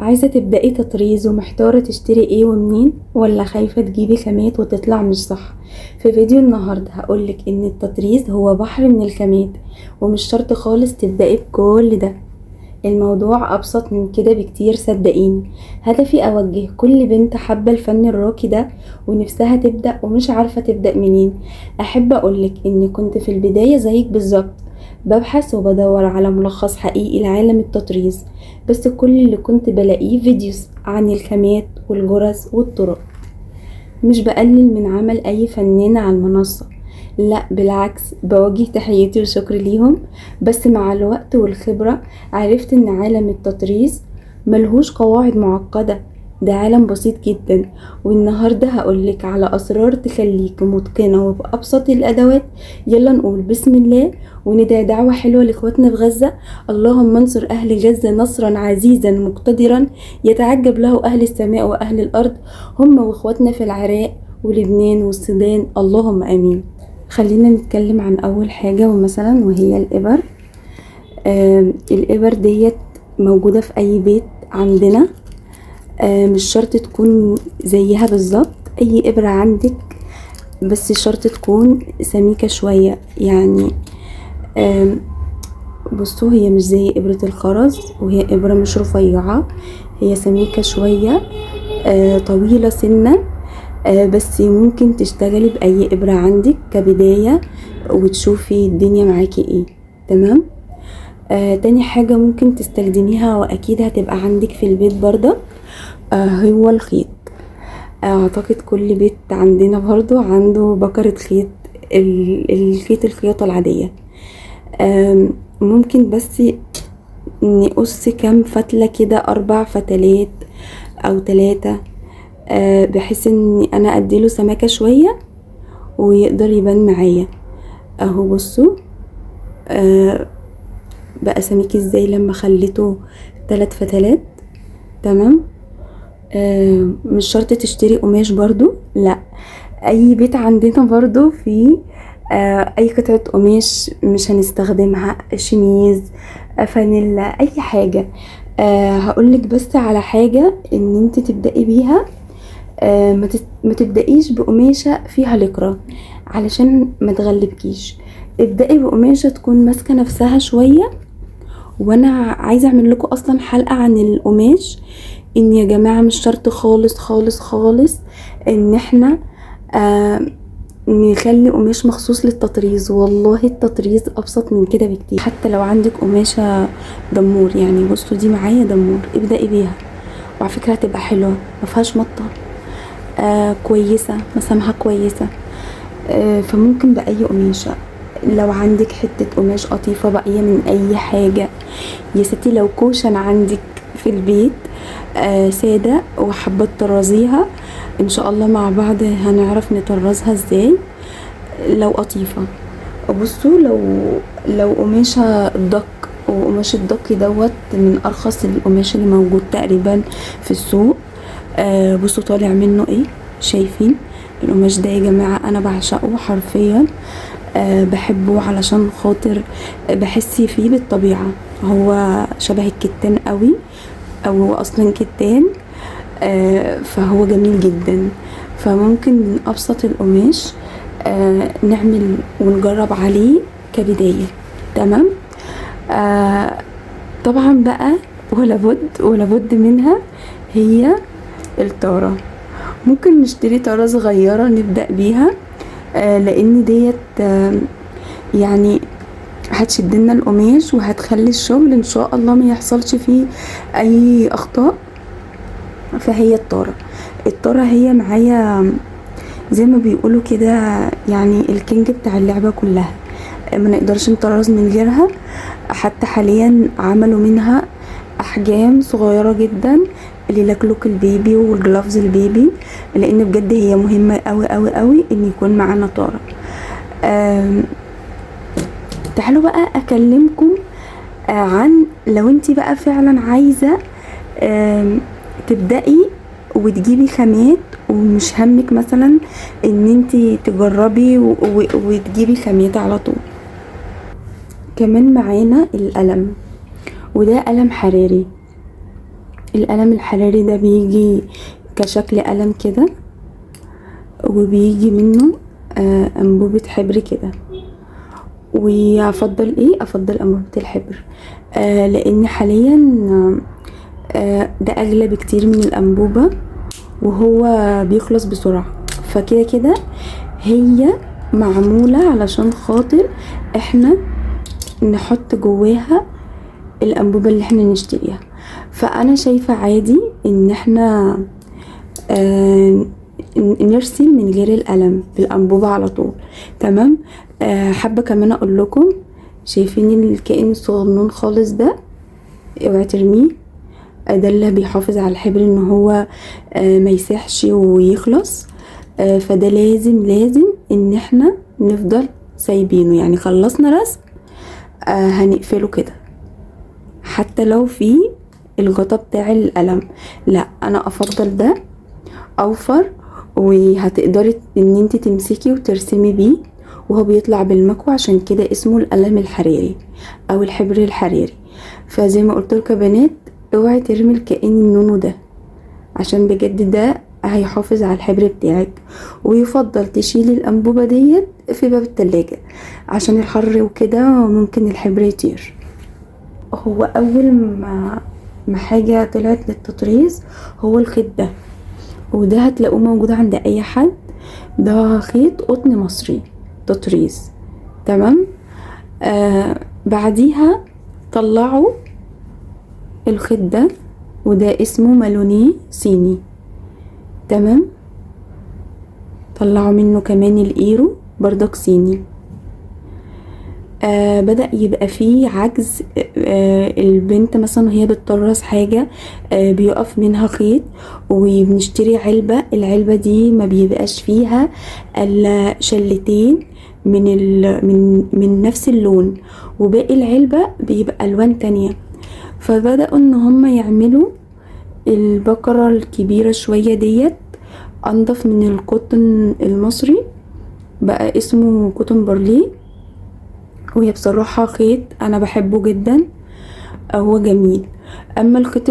عايزة تبدأي تطريز ومحتارة تشتري ايه ومنين، ولا خايفة تجيبي خامات وتطلع مش صح؟ في فيديو النهاردة هقولك ان التطريز هو بحر من الخامات، ومش شرط خالص تبدأي بكل ده. الموضوع ابسط من كده بكتير صدقيني. هدفي اوجه كل بنت حابة الفن الراقي ده ونفسها تبدأ ومش عارفة تبدأ منين. احب اقولك اني كنت في البداية زيك بالظبط، ببحث وبدور على ملخص حقيقي لعالم التطريز، بس كل اللي كنت بلاقيه فيديوز عن الخامات والجرس والطرق. مش بقلل من عمل اي فنانة على المنصة، لا بالعكس، بوجه تحياتي وشكري ليهم. بس مع الوقت والخبرة عرفت ان عالم التطريز ملهوش قواعد معقدة، ده عالم بسيط جدا. والنهاردة هقولك على اسرار تخليك متقنة وبأبسط الادوات. يلا نقول بسم الله وندعي دعوة حلوة لاخواتنا في غزة. اللهم انصر اهل غزة نصرا عزيزا مقتدرا يتعجب له اهل السماء واهل الارض، هم واخواتنا في العراق ولبنان والسودان، اللهم امين. خلينا نتكلم عن اول حاجة ومثلا وهي الابر. الابر ديت موجودة في اي بيت عندنا. مش شرط تكون زيها بالظبط اي ابرة عندك، بس شرط تكون سميكة شوية يعني. بصوا، هي مش زي ابرة الخرز، وهي ابرة مش رفيعة، هي سميكة شوية، طويلة سنة. بس ممكن تشتغلي بأي إبرة عندك كبداية وتشوفي الدنيا معاكي ايه. تمام. تاني حاجة ممكن تستخدميها وأكيد هتبقى عندك في البيت برضه، هو الخيط. أعتقد كل بيت عندنا برضه عنده بكرة خيط، الخيط الخياطة العادية. ممكن بس نقص كام فتلة كده، 4 فتلات أو 3، بحيث ان انا اديله سماكة شوية ويقدر يبان معايا. اهو بصوا بقى سميك ازاي لما خليته 3 فتلات. تمام. مش شرط تشتري قماش برضو، لا، اي بيت عندنا برضو في اي قطعة قماش مش هنستخدمها، شميز، فانيلا، اي حاجة. هقولك بس على حاجة ان انت تبدأي بيها. ما تبدأيش بقماشة فيها لكرة علشان ما تغلبكيش. ابدأي بقماشة تكون ماسكة نفسها شوية. وانا عايزة اعمل لكم اصلا حلقة عن القماش، ان يا جماعة مش شرط خالص خالص خالص ان احنا نخلي قماش مخصوص للتطريز. والله التطريز ابسط من كده بكتير. حتى لو عندك قماشة دمور، يعني بصوا دي معايا دمور، ابدأي بيها وعلى فكرة هتبقى حلوة، مفيهاش مطة، كويسة، مسامها كويسة. فممكن بأي قماشة. لو عندك حتة قماش قطيفة باقية من اي حاجة يا ستي، لو كوشن عندك في البيت سادة وحابة تطرزيها، ان شاء الله مع بعض هنعرف نطرزها ازاي. لو قطيفة، بصوا، لو قماشة الدق، وقماش الدق دوت من ارخص القماش اللي موجود تقريبا في السوق. بصوا طالع منه ايه، شايفين القماش ده يا جماعة؟ انا بعشقه حرفيا. بحبه علشان خاطر بحس فيه بالطبيعة، هو شبه الكتان قوي، او هو اصلا كتان. فهو جميل جدا. فممكن من ابسط القماش نعمل ونجرب عليه كبداية. تمام. طبعا بقى ولابد منها هي الطارة. ممكن نشتري طارة صغيرة نبدأ بيها، لان ديت يعني هتشدلنا القماش وهتخلي الشغل ان شاء الله ما يحصلش فيه اي اخطاء. فهي الطارة هي معايا زي ما بيقولوا كده، يعني الكينج بتاع اللعبة كلها، ما نقدرش نطرز من غيرها. حتى حاليا عملوا منها احجام صغيرة جدا للكلوك البيبي والجلافز البيبي، لان بجد هي مهمة قوي قوي قوي ان يكون معانا طارة. تعالوا بقى اكلمكم عن لو انتي بقى فعلا عايزة تبدأي وتجيبي خامات، ومش همك مثلا ان انتي تجربي وتجيبي خامات على طول. كمان معانا القلم، وده قلم حراري. القلم الحراري ده بيجي كشكل قلم كده، وبيجي منه انبوبة حبر كده. وافضل ايه؟ افضل انبوبة الحبر لان حاليا ده اغلى بكتير من الانبوبة، وهو بيخلص بسرعة. فكده كده هي معمولة علشان خاطر احنا نحط جواها الانبوبة اللي احنا نشتريها. فانا شايفة عادي ان احنا نرسم من غير القلم بالانبوبة على طول. تمام. حابة كمان اقول لكم، شايفين الكائن الصغنون خالص ده؟ اوعي ترميه، ده اللي بيحافظ على الحبر ان هو ما يسيحش ويخلص. فده لازم ان احنا نفضل سايبينه، يعني خلصنا رسم هنقفله كده حتى لو في الغطا بتاع القلم. لا، انا افضل ده اوفر، وهتقدري ان انت تمسكي وترسمي بيه وهو بيطلع بالمكوى. عشان كده اسمه القلم الحراري او الحبر الحراري. فزي ما قلت لكم يا بنات، اوعي ترمي الكائن النونو ده، عشان بجد ده هيحافظ على الحبر بتاعك. ويفضل تشيلي الانبوبة ديت في باب التلاجة عشان الحر وكده، وممكن الحبر يطير. هو اول ما حاجة طلعت للتطريز هو الخيط ده، وده هتلاقوه موجود عند اي حد. ده خيط قطن مصري تطريز. تمام. بعديها طلعوا الخيط ده، وده اسمه مالونيه صيني. تمام. طلعوا منه كمان الايرو بردك صيني. بدأ يبقى فيه عجز. البنت مثلا وهي بتطرز حاجة بيقف منها خيط، وبنشتري العلبة دي ما بيبقاش فيها الا شلتين من نفس اللون، وباقي العلبة بيبقى الوان تانية. فبدأوا ان هم يعملوا البقرة الكبيرة شوية ديت انضف من القطن المصري، بقى اسمه قطن بارليه. وهي بصراحة خيط انا بحبه جدا، هو جميل. اما الخيط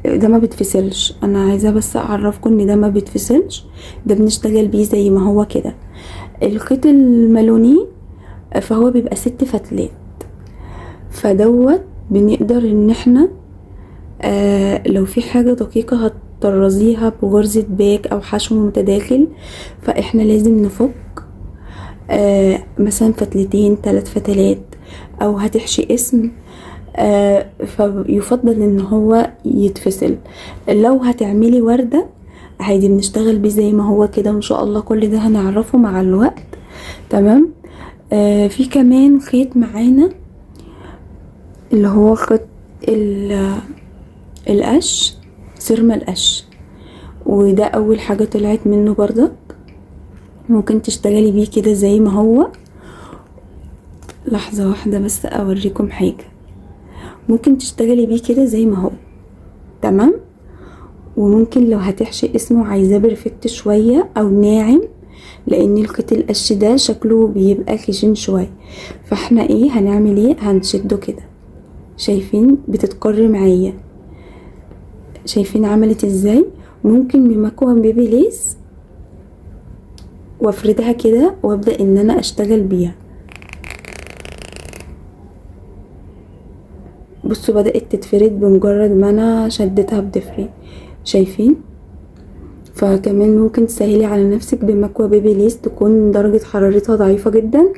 ده ما بتفصلش، انا عايزة بس اعرفكم ان ده ما بتفصلش، ده بنشتغل بيه زي ما هو كده. الخيط المالوني فهو بيبقى 6 فتلات، فدوت بنقدر ان احنا لو في حاجة دقيقة هتطرزيها بغرزة باك او حشو متداخل، فاحنا لازم نفك مثلا فتلتين 3 فتلات، او هتحشي اسم فيفضل ان هو يتفصل. لو هتعملي وردة عادي بنشتغل بيه زي ما هو كده، وان شاء الله كل ده هنعرفه مع الوقت. تمام. في كمان خيط معانا اللي هو خيط القش، سرمة القش، وده اول حاجة طلعت منه برضك. ممكن تشتغلي بيه كده زي ما هو. لحظة واحدة بس اوريكم حاجة. ممكن تشتغلي بيه كده زي ما هو. تمام. وممكن لو هتحشي اسمه عايزاه بيرفكت شوية او ناعم، لان الخيط القش ده شكله بيبقى خشن شوية. فاحنا هنعمل هنشده كده. شايفين بتتقر معايا؟ شايفين عملت ازاي؟ ممكن بمكوى بيبي ليس وافردها كده وابدأ ان انا اشتغل بيها. بصوا بدأت تتفرد بمجرد ما انا شدتها بضفري. شايفين؟ فكمان ممكن تسهلي على نفسك بمكوى بيبي ليس تكون درجة حرارتها ضعيفة جدا،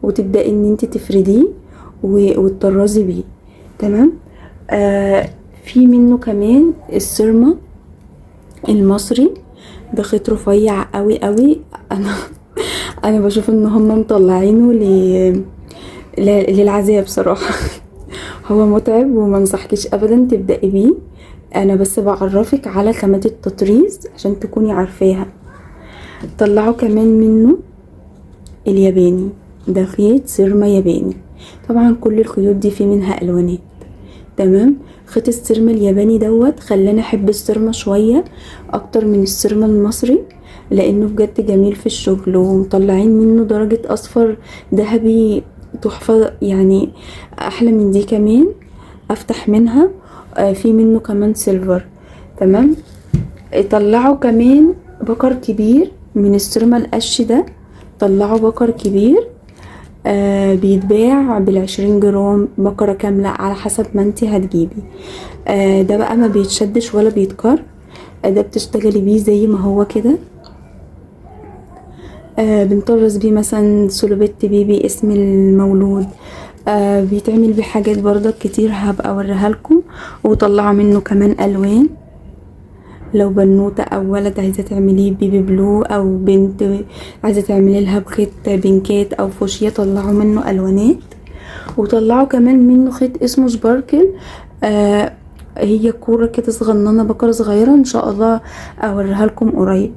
وتبدأي ان انت تفرديه وتطرزي بيه. تمام. في منه كمان السرمة المصري، ده خيط رفيع قوي قوي. انا بشوف ان هم مطلعينه للعذاب بصراحة. هو متعب وما انصحكيش ابدا تبدأي بيه. انا بس بعرفك على خامات التطريز عشان تكوني عارفاها. طلعوا كمان منه الياباني، ده خيط سرمة ياباني. طبعا كل الخيوط دي في منها الوانات. تمام. خيط السرمة الياباني دوت خلاني احب السرمة شوية اكتر من السرمة المصري، لانه بجد جميل في الشغل. ومطلعين منه درجة اصفر ذهبي تحفة، احلى من دي كمان افتح منها. في منه كمان سيلفر. تمام. طلعوا كمان بكر كبير من السيرما القش ده، طلعوا بكر كبير بيتباع ب20 جرام، بكرة كاملة على حسب ما انتي هتجيبي. ده بقى ما بيتشدش ولا بيتكر، ده بتشتغلي بيه زي ما هو كده. بنطرز بيه مثلا سلوبيت بيبي اسم المولود، بيتعمل بيه حاجات برضك كتير هبقى اوريها لكم. وطلعوا منه كمان الوان، لو بنوته او ولد عايزه تعمليه بيبي بلو، او بنت عايزه تعملي لها بخيط بينكات او فوشيا، طلعوا منه الوانات. وطلعوا كمان منه خيط اسمه سباركل، هي كوره كده صغننه، بكره صغيره، ان شاء الله اوريها لكم قريب.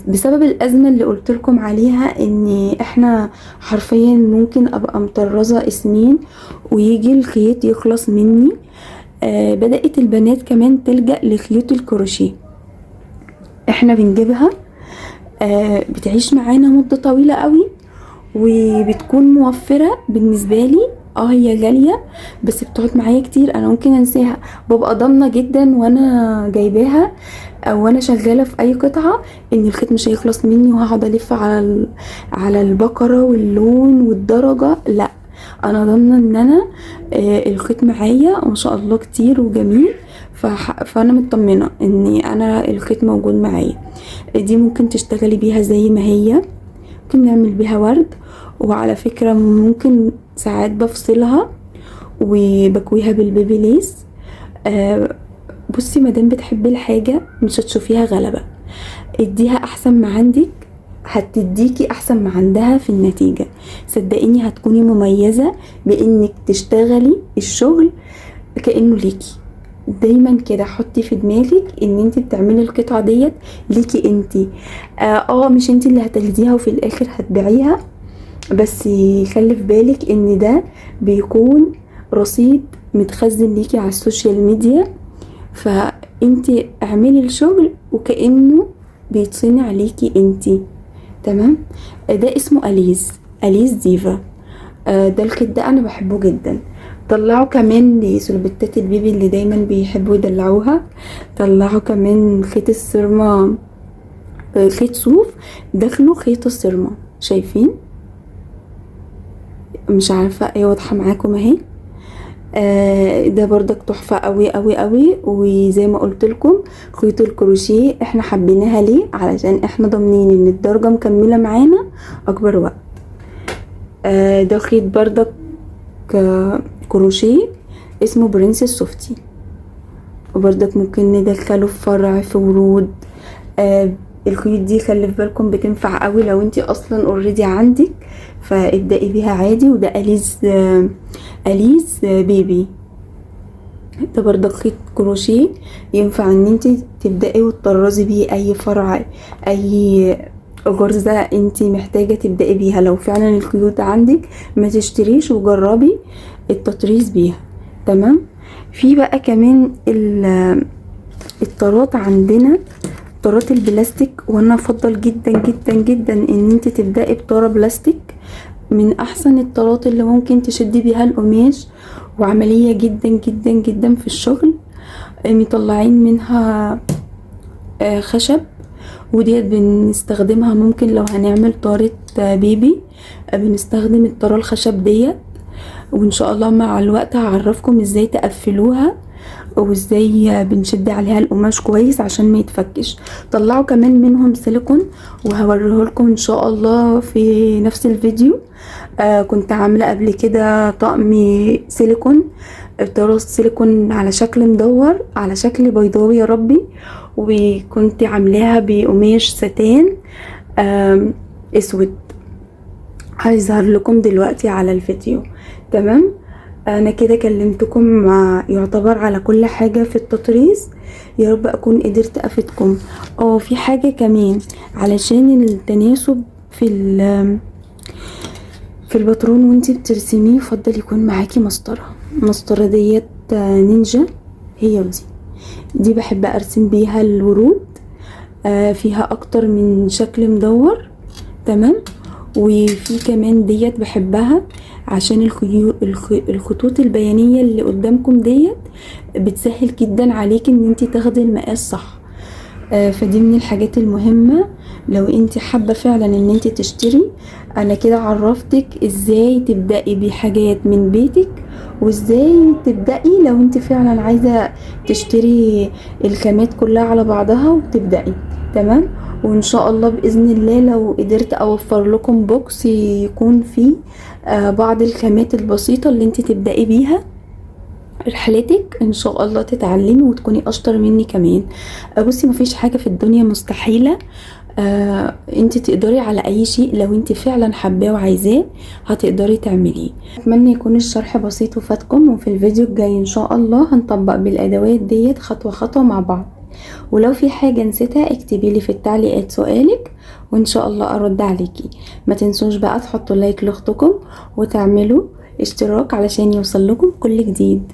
بسبب الازمه اللي قلت لكم عليها، ان احنا حرفيا ممكن ابقى مطرزه اسمين ويجي الخيط يخلص مني. بدأت البنات كمان تلجأ لخيوط الكروشيه. احنا بنجيبها بتعيش معانا مدة طويلة قوي، وبتكون موفرة بالنسبة لي. هي غالية بس بتقعد معايا كتير، انا ممكن انساها، ببقى ضامنة جدا وانا جايباها او وانا شغالة في اي قطعة ان الخيط مش هيخلص مني، وهقعد الف على البقرة واللون والدرجة. لا، انا ضامنة ان انا الخيط معايا ما شاء الله كتير وجميل، فانا مطمنة ان انا الخيط موجود معايا. دي ممكن تشتغلي بيها زي ما هي، ممكن نعمل بيها ورد. وعلى فكرة ممكن ساعات بفصلها وبكويها بالبيبي ليس. بصي مادام بتحبي الحاجة مش هتشوفيها غلبة، اديها احسن ما عندك، هتديكي احسن ما عندها في النتيجة. صدقيني هتكوني مميزة بانك تشتغلي الشغل كأنه ليكي. دايما كده حطي في دماغك ان انت بتعملي القطعة ديت ليكي انت. مش انت اللي هتاخديها وفي الاخر هتبيعيها، بس خلي في بالك ان ده بيكون رصيد متخزن ليكي على السوشيال ميديا، فانت اعملي الشغل وكأنه بيتصنع ليكي انت. تمام. ده اسمه أليز ديفا. ده الخيط ده انا بحبه جدا. طلعوا كمان لسلوبتات البيبي اللي دايما بيحبوا يدلعوها، طلعوا كمان خيط السرمة، خيط صوف داخله خيط السرمة، شايفين؟ مش عارفة ايه واضحة معاكم اهي. ده برضك تحفة قوي قوي قوي. وزي ما قلت لكم خيوط الكروشيه احنا حبيناها ليه؟ علشان احنا ضامنين ان الدرجة مكملة معانا اكبر وقت. ده خيط برضك كروشيه اسمه برنسس سوفتي، وبرضك ممكن ندخله في فرع في ورود. الخيوط دي خلي في بالكم بتنفع قوي لو انتي اصلا اوريدي عندك، فابدأي بيها عادي. وده أليز بيبي، ده برضك خيط كروشيه ينفع ان انتي تبدأي وتطرزي بيه اي فرع، اي غرزة انتي محتاجة تبدأي بيها. لو فعلا الخيوط عندك ما تشتريش وجربي التطريز بيها. تمام. في بقى كمان الطارات عندنا، طارات البلاستيك، وانا افضل جدا جدا جدا ان انت تبدأي بطارة بلاستيك، من احسن الطارات اللي ممكن تشدي بيها القماش، وعملية جدا جدا جدا في الشغل. مطلعين منها خشب، وديت بنستخدمها ممكن لو هنعمل طارة بيبي بنستخدم الطارة الخشب ديت. وان شاء الله مع الوقت هعرفكم ازاي تقفلوها وازاي بنشد عليها القماش كويس عشان ما يتفكش. طلعوا كمان منهم سيليكون وهوريه لكم ان شاء الله في نفس الفيديو. كنت عامله قبل كده طقم سيليكون، طراز سيليكون على شكل مدور على شكل بيضاوي يا ربي، وكنت عاملاها بقماش ستان اسود، هيظهر لكم دلوقتي على الفيديو. تمام. انا كده كلمتكم يعتبر على كل حاجة في التطريز، يا رب اكون قدرت افيدكم. في حاجة كمان علشان التناسب في الباترون وانتي بترسميه، يفضل يكون معاكي مسطرة ديت نينجا، هي دي بحب ارسم بيها الورود، فيها اكتر من شكل مدور. تمام. وفي كمان ديت بحبها عشان الخطوط البيانية اللي قدامكم ديت بتسهل جدا عليك ان انت تاخدي المقاس صح. فدي من الحاجات المهمة. لو انت حابة فعلا ان انت تشتري، انا كده عرفتك ازاي تبدأي بحاجات من بيتك، وازاي تبدأي لو انت فعلا عايزة تشتري الخامات كلها على بعضها وتبدأي. تمام. وان شاء الله باذن الله لو قدرت اوفر لكم بوكس يكون فيه بعض الخامات البسيطة اللي انت تبدأي بيها رحلتك، ان شاء الله تتعلمي وتكوني اشطر مني كمان. بصي، مفيش حاجة في الدنيا مستحيلة. انت تقدري على اي شيء لو انت فعلا حباه وعايزاه هتقدري تعمليه. اتمنى يكون الشرح بسيط وفاتكم، وفي الفيديو الجاي ان شاء الله هنطبق بالادوات ديت خطوة خطوة مع بعض. ولو في حاجة نسيتها اكتبي لي في التعليقات سؤالك وان شاء الله ارد عليكي. ما تنسوش بقى تحطوا لايك لاختكم وتعملوا اشتراك علشان يوصل لكم كل جديد.